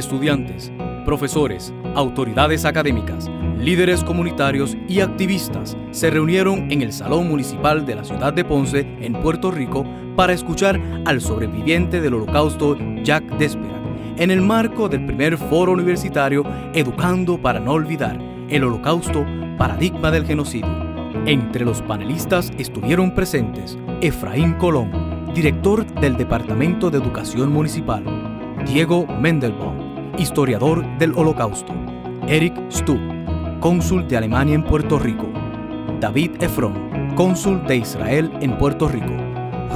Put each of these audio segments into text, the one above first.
estudiantes, profesores, autoridades académicas, líderes comunitarios y activistas se reunieron en el Salón Municipal de la ciudad de Ponce, en Puerto Rico, para escuchar al sobreviviente del Holocausto, Jack Desperac, en el marco del primer foro universitario Educando para no olvidar, el Holocausto, paradigma del genocidio. Entre los panelistas estuvieron presentes Efraín Colón, director del Departamento de Educación Municipal; Diego Mendelbaum, historiador del Holocausto; Eric Stubb, cónsul de Alemania en Puerto Rico; David Efron, cónsul de Israel en Puerto Rico;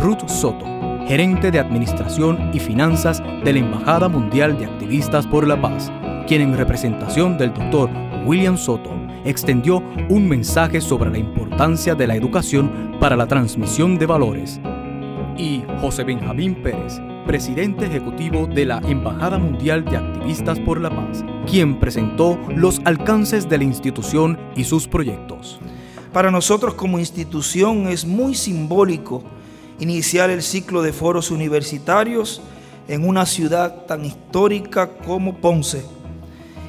Ruth Soto, gerente de Administración y Finanzas de la Embajada Mundial de Activistas por la Paz, quien en representación del Dr. William Soto extendió un mensaje sobre la importancia de la educación para la transmisión de valores; y José Benjamín Pérez, presidente ejecutivo de la Embajada Mundial de Activistas por la Paz, quien presentó los alcances de la institución y sus proyectos. Para nosotros como institución es muy simbólico iniciar el ciclo de foros universitarios en una ciudad tan histórica como Ponce.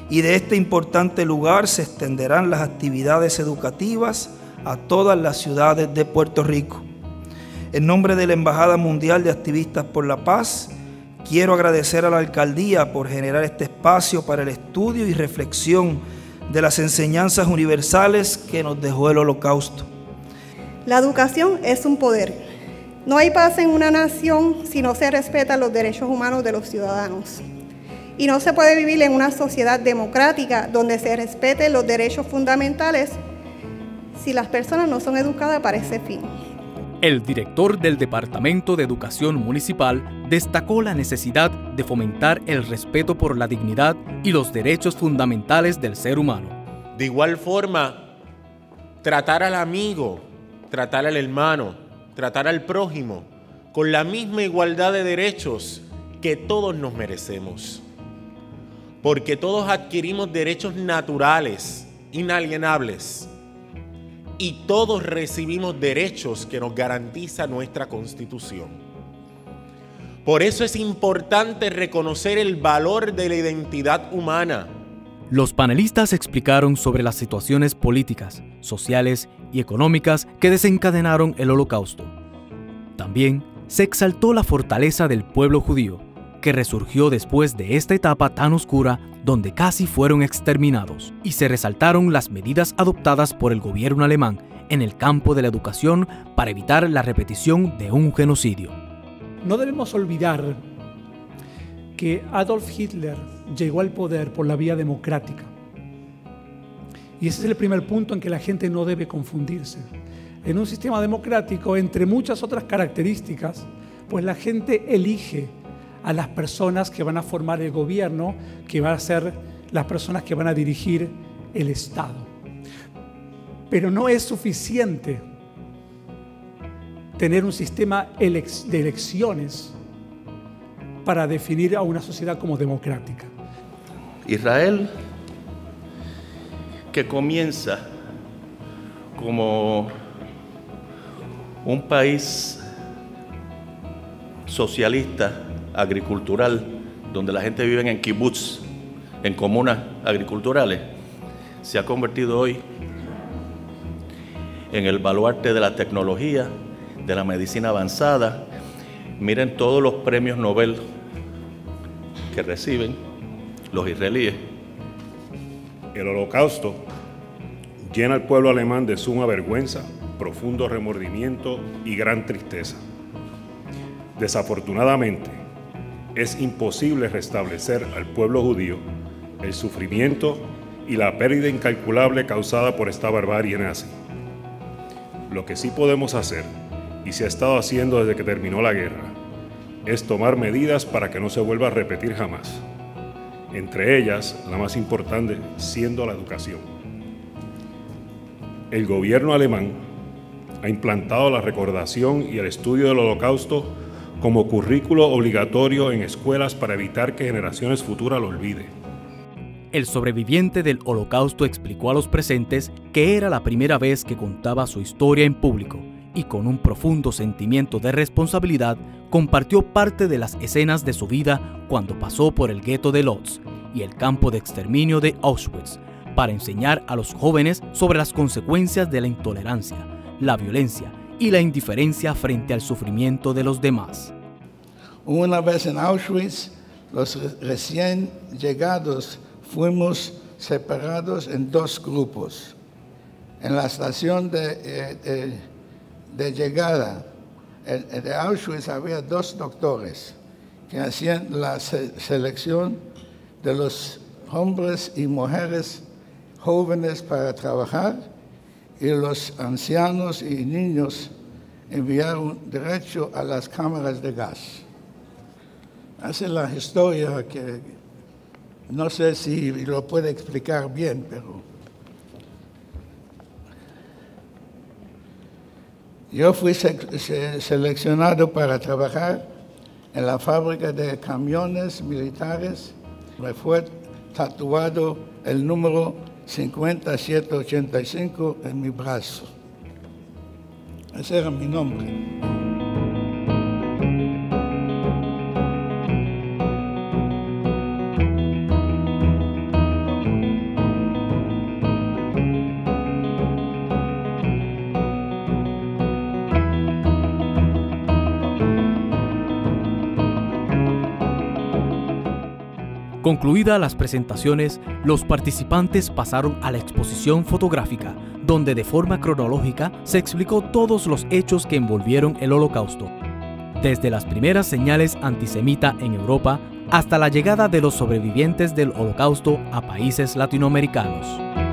Y de este importante lugar se extenderán las actividades educativas a todas las ciudades de Puerto Rico. En nombre de la Embajada Mundial de Activistas por la Paz, quiero agradecer a la Alcaldía por generar este espacio para el estudio y reflexión de las enseñanzas universales que nos dejó el Holocausto. La educación es un poder. No hay paz en una nación si no se respetan los derechos humanos de los ciudadanos. Y no se puede vivir en una sociedad democrática donde se respeten los derechos fundamentales si las personas no son educadas para ese fin. El director del Departamento de Educación Municipal destacó la necesidad de fomentar el respeto por la dignidad y los derechos fundamentales del ser humano. De igual forma, tratar al amigo, tratar al hermano, tratar al prójimo con la misma igualdad de derechos que todos nos merecemos. Porque todos adquirimos derechos naturales, inalienables, y todos recibimos derechos que nos garantiza nuestra Constitución. Por eso es importante reconocer el valor de la identidad humana. Los panelistas explicaron sobre las situaciones políticas, sociales y económicas que desencadenaron el Holocausto. También se exaltó la fortaleza del pueblo judío, que resurgió después de esta etapa tan oscura donde casi fueron exterminados, y se resaltaron las medidas adoptadas por el gobierno alemán en el campo de la educación para evitar la repetición de un genocidio. No debemos olvidar que Adolf Hitler llegó al poder por la vía democrática. Y ese es el primer punto en que la gente no debe confundirse. En un sistema democrático, entre muchas otras características, pues la gente elige a las personas que van a formar el gobierno, que van a ser las personas que van a dirigir el Estado. Pero no es suficiente tener un sistema de elecciones para definir a una sociedad como democrática. Israel, que comienza como un país socialista, agricultural, donde la gente vive en kibbutz, en comunas agriculturales, se ha convertido hoy en el baluarte de la tecnología, de la medicina avanzada. Miren todos los premios Nobel que reciben los israelíes. El Holocausto llena al pueblo alemán de suma vergüenza, profundo remordimiento y gran tristeza. Desafortunadamente, es imposible restablecer al pueblo judío el sufrimiento y la pérdida incalculable causada por esta barbarie nazi. Lo que sí podemos hacer, y se ha estado haciendo desde que terminó la guerra, es tomar medidas para que no se vuelva a repetir jamás. Entre ellas, la más importante siendo la educación. El gobierno alemán ha implantado la recordación y el estudio del Holocausto como currículo obligatorio en escuelas para evitar que generaciones futuras lo olviden. El sobreviviente del Holocausto explicó a los presentes que era la primera vez que contaba su historia en público y con un profundo sentimiento de responsabilidad compartió parte de las escenas de su vida cuando pasó por el gueto de Lodz y el campo de exterminio de Auschwitz, para enseñar a los jóvenes sobre las consecuencias de la intolerancia, la violencia y la indiferencia frente al sufrimiento de los demás. Una vez en Auschwitz, los recién llegados fuimos separados en dos grupos. En la estación de llegada de Auschwitz había dos doctores que hacían la selección de los hombres y mujeres jóvenes para trabajar, y los ancianos y niños enviaron derecho a las cámaras de gas. Esa es la historia que no sé si lo puede explicar bien, pero yo fui seleccionado para trabajar en la fábrica de camiones militares. Me fue tatuado el número 5785 en mi brazo. Ese era mi nombre. Concluidas las presentaciones, los participantes pasaron a la exposición fotográfica, donde de forma cronológica se explicó todos los hechos que envolvieron el Holocausto, desde las primeras señales antisemita en Europa hasta la llegada de los sobrevivientes del Holocausto a países latinoamericanos.